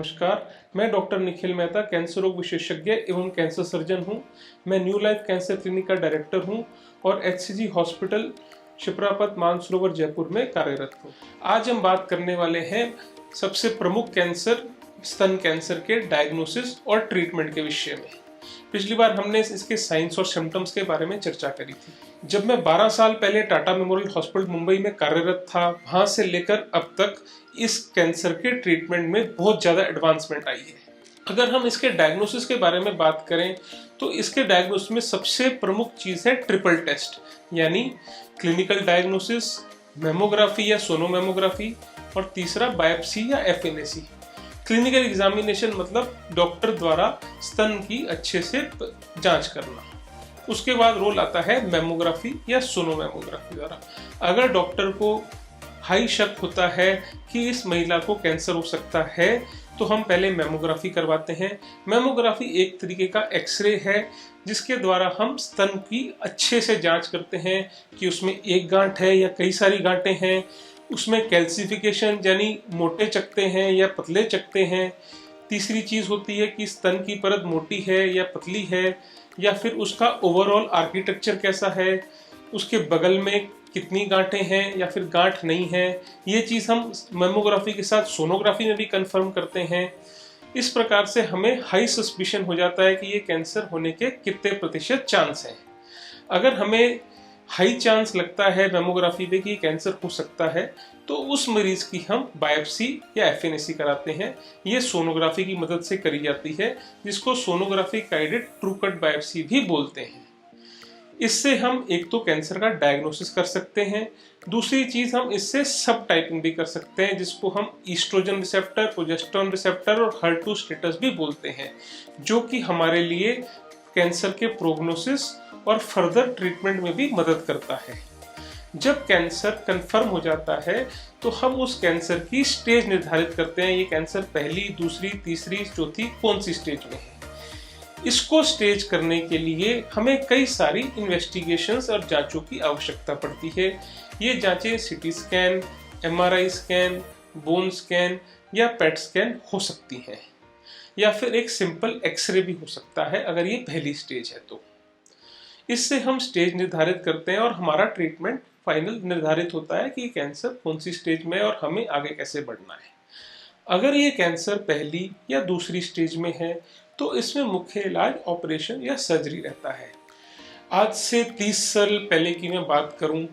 नमस्कार, मैं doctor Nikhil Mehta, cancer रोग विशेषज्ञ एवं कैंसर सर्जन हूं। मैं न्यू लाइफ कैंसर क्लिनिक का डायरेक्टर हूं और HCG हॉस्पिटल शिप्रापत मानसरोवर जयपुर में कार्यरत हूं। आज हम बात करने वाले हैं सबसे प्रमुख कैंसर स्तन कैंसर के डायग्नोसिस और ट्रीटमेंट के विषय में। पिछली बार हमने इसके साइंस और सिम्टम्स के बारे में चर्चा करी थी। जब मैं 12 साल पहले टाटा मेमोरियल हॉस्पिटल मुंबई में कार्यरत था, वहां से लेकर अब तक इस कैंसर के ट्रीटमेंट में बहुत ज़्यादा एडवांसमेंट आई है। अगर हम इसके डायग्नोसिस के बारे में बात करें तो इसके डायग्नोसिस में सबसे प्रमुख चीज़ है ट्रिपल टेस्ट, यानी क्लिनिकल डायग्नोसिस, मेमोग्राफी या सोनोमेमोग्राफी और तीसरा बायोप्सी या FNAC। क्लिनिकल एग्जामिनेशन मतलब डॉक्टर द्वारा स्तन की अच्छे से जांच करना। उसके बाद रोल आता है मेमोग्राफी या सोनोमेमोग्राफी द्वारा। अगर डॉक्टर को हाई शक होता है कि इस महिला को कैंसर हो सकता है तो हम पहले मेमोग्राफी करवाते हैं। मेमोग्राफी एक तरीके का एक्सरे है जिसके द्वारा हम स्तन की अच्छे से जांच करते हैं कि उसमें एक गांठ है या कई सारी गांठें हैं, उसमें कैल्सिफिकेशन यानी मोटे चकते हैं या पतले चकते हैं। तीसरी चीज़ होती है कि स्तन की परत मोटी है या पतली है, या फिर उसका ओवरऑल आर्किटेक्चर कैसा है, उसके बगल में कितनी गांठें हैं या फिर गांठ नहीं है। ये चीज़ हम मेमोग्राफी के साथ सोनोग्राफी में भी कंफर्म करते हैं। इस प्रकार से हमें हाई सस्पिशन हो जाता है कि ये कैंसर होने के कितने प्रतिशत चांस हैं। अगर हमें हाई चांस लगता है मेमोग्राफी पे कि कैंसर हो सकता है तो उस मरीज की हम बायोप्सी या FNAC कराते हैं। ये सोनोग्राफी की मदद से करी जाती है, जिसको sonography guided true cut biopsy भी बोलते हैं। इससे हम एक तो कैंसर का डायग्नोसिस कर सकते हैं, दूसरी चीज हम इससे सब टाइपिंग भी कर सकते हैं, जिसको हम ईस्ट्रोजन रिसेप्टर, प्रोजेस्टेरोन रिसेप्टर और HER2 स्टेटस भी बोलते हैं, जो कि हमारे लिए कैंसर के प्रोग्नोसिस और फर्दर ट्रीटमेंट में भी मदद करता है। जब कैंसर कंफर्म हो जाता है तो हम उस कैंसर की स्टेज निर्धारित करते हैं। ये कैंसर पहली, दूसरी, तीसरी, चौथी कौन सी स्टेज में है। इसको स्टेज करने के लिए हमें कई सारी इन्वेस्टिगेशंस और जांचों की आवश्यकता पड़ती है। ये जांचें CT scan, MRI scan, bone scan या PET स्कैन हो सकती हैं, या फिर एक सिंपल एक्सरे भी हो सकता है अगर ये पहली स्टेज है तो। इससे हम स्टेज निर्धारित करते हैं और हमारा ट्रीटमेंट फाइनल निर्धारित होता है कि कैंसर कौन सी स्टेज में है और हमें आगे कैसे बढ़ना है। अगर ये कैंसर पहली या दूसरी स्टेज में है तो इसमें मुख्य इलाज ऑपरेशन या सर्जरी रहता है। आज से 30 साल पहले की मैं बात करूं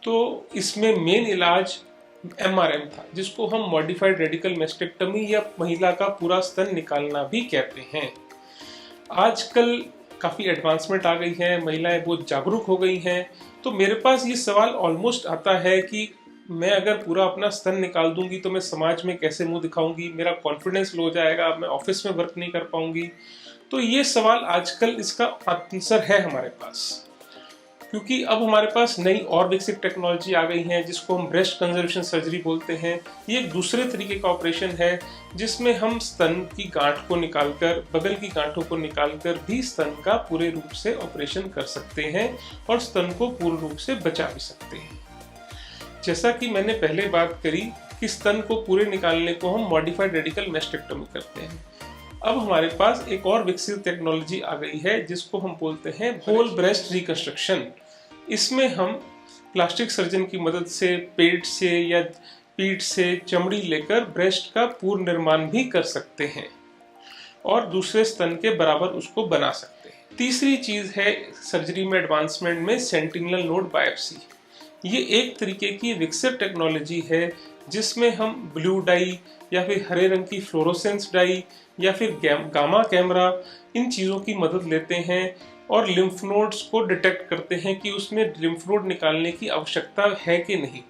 तो इसमें मेन इलाज MRM था, जिसको हम मॉडिफाइड रेडिकल मैस्टेक्टमी या महिला का पूरा स्तन निकालना भी कहते हैं। आजकल काफ़ी एडवांसमेंट आ गई है, महिलाएं बहुत जागरूक हो गई हैं, तो मेरे पास ये सवाल ऑलमोस्ट आता है कि मैं अगर पूरा अपना स्तन निकाल दूंगी तो मैं समाज में कैसे मुंह दिखाऊंगी, मेरा कॉन्फिडेंस लो हो जाएगा, मैं ऑफिस में वर्क नहीं कर पाऊंगी। तो ये सवाल आजकल इसका आंसर है हमारे पास, क्योंकि अब हमारे पास नई और विकसित टेक्नोलॉजी आ गई है जिसको हम ब्रेस्ट कंजर्वेशन सर्जरी बोलते हैं। ये एक दूसरे तरीके का ऑपरेशन है जिसमें हम स्तन की गांठ को निकालकर, बगल की गांठों को निकालकर भी स्तन का पूरे रूप से ऑपरेशन कर सकते हैं और स्तन को पूर्ण रूप से बचा भी सकते हैं। जैसा कि मैंने पहले बात करी कि स्तन को पूरे निकालने को हम मॉडिफाइड रेडिकल मैस्टेक्टमी करते हैं। अब हमारे पास एक और विकसित टेक्नोलॉजी आ गई है जिसको हम बोलते हैं होल ब्रेस्ट रिकंस्ट्रक्शन। इसमें हम प्लास्टिक सर्जन की मदद से पेट से या पीठ से चमड़ी लेकर ब्रेस्ट का पूर्ण निर्माण भी कर सकते हैं और दूसरे स्तन के बराबर उसको बना सकते हैं। तीसरी चीज है सर्जरी में एडवांसमेंट में सेंटिनल नोड बायोप्सी। ये एक तरीके की विकसित टेक्नोलॉजी है जिसमें हम ब्लू डाई या फिर हरे रंग की फ्लोरोसेंस डाई या फिर गामा कैमरा, इन चीज़ों की मदद लेते हैं और लिम्फ नोड्स को डिटेक्ट करते हैं कि उसमें लिम्फ नोड निकालने की आवश्यकता है कि नहीं।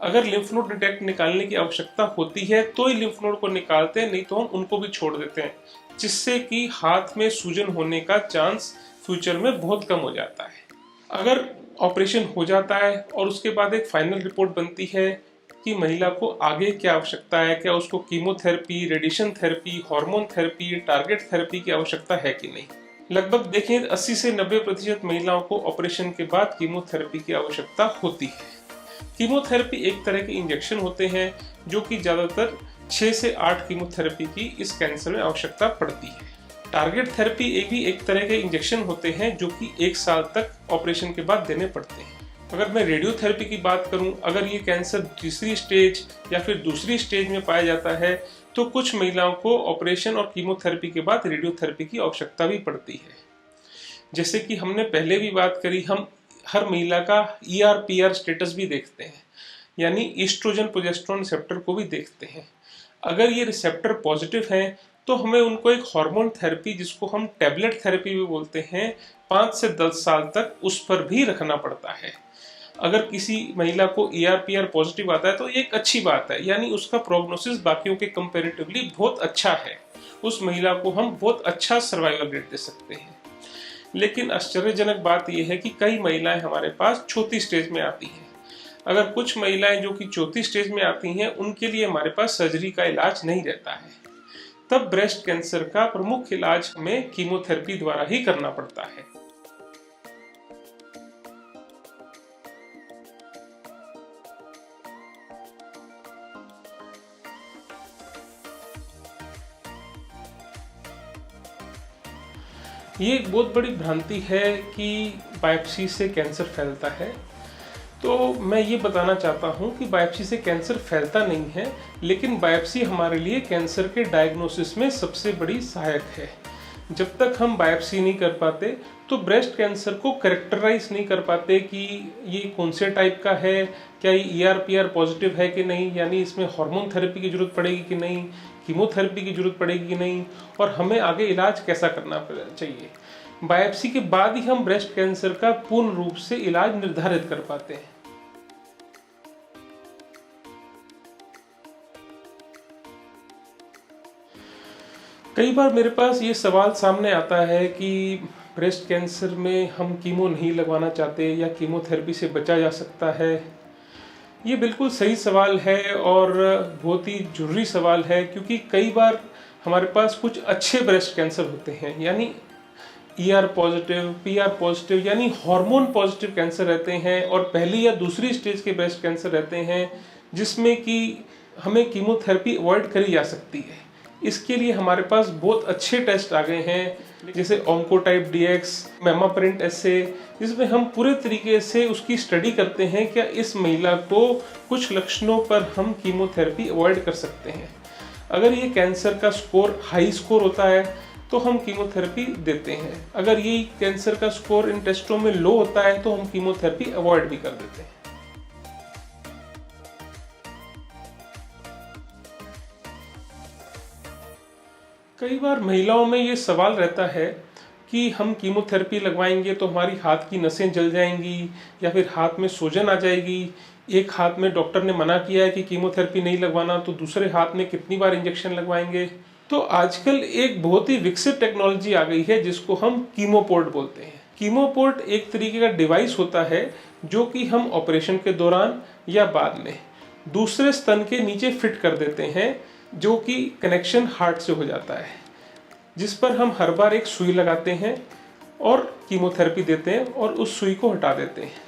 अगर लिम्फ नोड निकालने की आवश्यकता होती है तो ही लिम्फ नोड को निकालते हैं, नहीं तो हम उनको भी छोड़ देते हैं, जिससे कि हाथ में सूजन होने का चांस फ्यूचर में बहुत कम हो जाता है। अगर ऑपरेशन हो जाता है और उसके बाद एक फाइनल रिपोर्ट बनती है कि महिला को आगे क्या आवश्यकता है, क्या उसको chemotherapy, radiation therapy, hormone therapy, target therapy की आवश्यकता है कि नहीं। लगभग देखें 80 से 90% महिलाओं को ऑपरेशन के बाद कीमोथेरेपी की आवश्यकता होती है। कीमोथेरेपी एक तरह के इंजेक्शन होते हैं जो कि ज़्यादातर 6 से 8 कीमोथेरेपी की इस कैंसर में आवश्यकता पड़ती है। टारगेट थेरेपी भी एक तरह के इंजेक्शन होते हैं जो कि 1 साल तक ऑपरेशन के बाद देने पड़ते हैं। अगर मैं रेडियोथेरेपी की बात करूं, अगर ये कैंसर तीसरी स्टेज या फिर दूसरी स्टेज में पाया जाता है तो कुछ महिलाओं को ऑपरेशन और कीमोथेरेपी के बाद रेडियोथेरेपी की आवश्यकता भी पड़ती है। जैसे कि हमने पहले भी बात करी, हम हर महिला का ER/PR स्टेटस भी देखते हैं, यानी ईस्ट्रोजन प्रोजेस्टेरोन रिसेप्टर को भी देखते हैं। अगर ये रिसेप्टर पॉजिटिव हैं तो हमें उनको एक हार्मोन थेरेपी, जिसको हम टैबलेट थेरेपी भी बोलते हैं, 5 से 10 साल तक उस पर भी रखना पड़ता है। अगर किसी महिला को ER/PR पॉजिटिव आता है तो ये एक अच्छी बात है, यानी उसका प्रोग्नोसिस बाकियों के कंपैरेटिवली बहुत अच्छा है। उस महिला को हम बहुत अच्छा सर्वाइवल रेट दे सकते हैं। लेकिन आश्चर्यजनक बात यह है कि कई महिलाएं हमारे पास चौथी स्टेज में आती हैं। अगर कुछ महिलाएं जो कि चौथी स्टेज में आती हैं, उनके लिए हमारे पास सर्जरी का इलाज नहीं रहता है। तब ब्रेस्ट कैंसर का प्रमुख इलाज हमें कीमोथेरेपी द्वारा ही करना पड़ता है। ये एक बहुत बड़ी भ्रांति है कि बायोप्सी से कैंसर फैलता है। तो मैं ये बताना चाहता हूँ कि बायोप्सी से कैंसर फैलता नहीं है, लेकिन बायोप्सी हमारे लिए कैंसर के डायग्नोसिस में सबसे बड़ी सहायक है। जब तक हम बायोप्सी नहीं कर पाते तो ब्रेस्ट कैंसर को कैरेक्टराइज नहीं कर पाते कि ये कौन से टाइप का है, क्या ये ER/PR पॉजिटिव है कि नहीं, यानी इसमें हार्मोन थेरेपी की जरूरत पड़ेगी कि नहीं, कीमोथेरेपी की जरूरत पड़ेगी कि नहीं, और हमें आगे इलाज कैसा करना चाहिए। बायोप्सी के बाद ही हम ब्रेस्ट कैंसर का पूर्ण रूप से इलाज निर्धारित कर पाते हैं। कई बार मेरे पास ये सवाल सामने आता है कि ब्रेस्ट कैंसर में हम कीमो नहीं लगवाना चाहते या कीमोथेरेपी से बचा जा सकता है। ये बिल्कुल सही सवाल है और बहुत ही जरूरी सवाल है, क्योंकि कई बार हमारे पास कुछ अच्छे ब्रेस्ट कैंसर होते हैं, यानी ER पॉजिटिव, PR पॉजिटिव, यानी हार्मोन पॉजिटिव कैंसर रहते हैं, और पहली या दूसरी स्टेज के ब्रेस्ट कैंसर रहते हैं जिसमें कि हमें कीमोथेरेपी अवॉइड करी जा सकती है। इसके लिए हमारे पास बहुत अच्छे टेस्ट आ गए हैं, जैसे ऑन्कोटाइप DX, मेमाप्रिंट एसे, जिसमें हम पूरे तरीके से उसकी स्टडी करते हैं क्या इस महिला को कुछ लक्षणों पर हम कीमोथेरेपी अवॉइड कर सकते हैं। अगर ये कैंसर का स्कोर हाई स्कोर होता है तो हम कीमोथेरेपी देते हैं। अगर ये कैंसर का स्कोर इन टेस्टों में लो होता है तो हम कीमोथेरेपी अवॉइड भी कर देते हैं। कई बार महिलाओं में ये सवाल रहता है कि हम कीमोथेरेपी लगवाएंगे तो हमारी हाथ की नसें जल जाएंगी या फिर हाथ में सूजन आ जाएगी। एक हाथ में डॉक्टर ने मना किया है कि कीमोथेरेपी नहीं लगवाना, तो दूसरे हाथ में कितनी बार इंजेक्शन लगवाएंगे। तो आजकल एक बहुत ही विकसित टेक्नोलॉजी आ गई है जिसको हम कीमोपोर्ट बोलते हैं। कीमोपोर्ट एक तरीके का डिवाइस होता है जो कि हम ऑपरेशन के दौरान या बाद में दूसरे स्तन के नीचे फिट कर देते हैं, जो कि कनेक्शन हार्ट से हो जाता है, जिस पर हम हर बार एक सुई लगाते हैं और कीमोथेरेपी देते हैं और उस सुई को हटा देते हैं।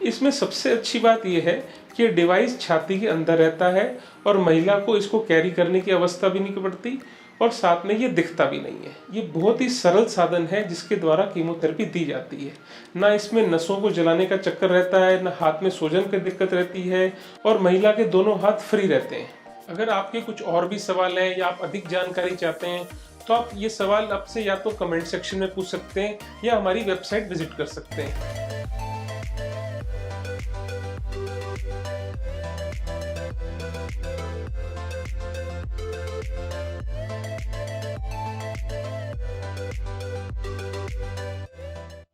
इसमें सबसे अच्छी बात यह है कि डिवाइस छाती के अंदर रहता है और महिला को इसको कैरी करने की अवस्था भी नहीं पड़ती, और साथ में ये दिखता भी नहीं है। ये बहुत ही सरल साधन है जिसके द्वारा कीमोथेरेपी दी जाती है। ना इसमें नसों को जलाने का चक्कर रहता है, ना हाथ में सूजन की दिक्कत रहती है, और महिला के दोनों हाथ फ्री रहते हैं। अगर आपके कुछ और भी सवाल हैं या आप अधिक जानकारी चाहते हैं तो आप ये सवाल आपसे या तो कमेंट सेक्शन में पूछ सकते हैं या हमारी वेबसाइट विजिट कर सकते हैं।